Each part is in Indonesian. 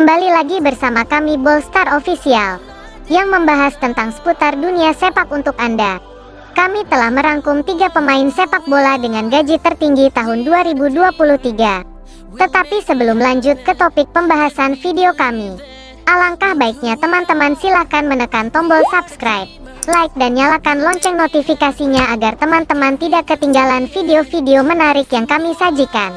Kembali lagi bersama kami Ballstar Official yang membahas tentang seputar dunia sepak untuk Anda. Kami telah merangkum 3 pemain sepak bola dengan gaji tertinggi tahun 2023. Tetapi sebelum lanjut ke topik pembahasan video kami, alangkah baiknya teman-teman silahkan menekan tombol subscribe, like dan nyalakan lonceng notifikasinya agar teman-teman tidak ketinggalan video-video menarik yang kami sajikan.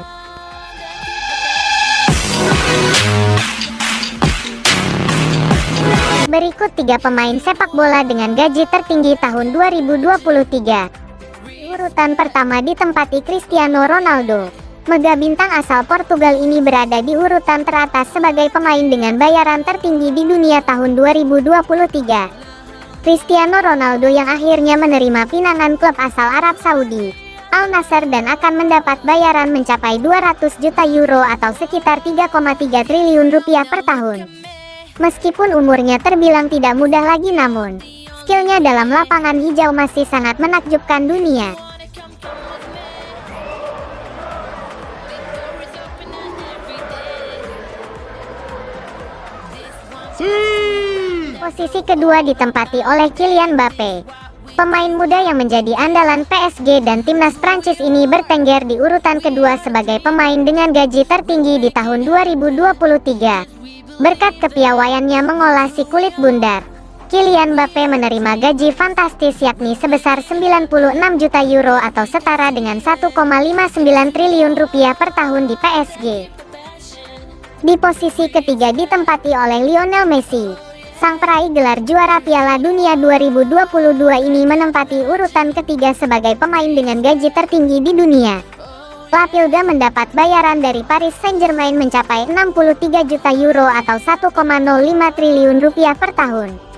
Berikut 3 pemain sepak bola dengan gaji tertinggi tahun 2023. Urutan pertama ditempati Cristiano Ronaldo. Mega bintang asal Portugal ini berada di urutan teratas sebagai pemain dengan bayaran tertinggi di dunia tahun 2023. Cristiano Ronaldo yang akhirnya menerima pinangan klub asal Arab Saudi, Al Nassr, dan akan mendapat bayaran mencapai 200 juta euro atau sekitar 3,3 triliun rupiah per tahun. Meskipun umurnya terbilang tidak mudah lagi, namun skillnya dalam lapangan hijau masih sangat menakjubkan dunia. Posisi kedua ditempati oleh Kylian Mbappe. Pemain muda yang menjadi andalan PSG dan timnas Prancis ini bertengger di urutan kedua sebagai pemain dengan gaji tertinggi di tahun 2023. Berkat kepiawaiannya mengolah si kulit bundar, Kylian Mbappe menerima gaji fantastis yakni sebesar 96 juta euro atau setara dengan 1,59 triliun rupiah per tahun di PSG. Di posisi ketiga ditempati oleh Lionel Messi. Sang peraih gelar juara Piala Dunia 2022 ini menempati urutan ketiga sebagai pemain dengan gaji tertinggi di dunia. La Pilga mendapat bayaran dari Paris Saint-Germain mencapai 63 juta euro atau 1,05 triliun rupiah per tahun.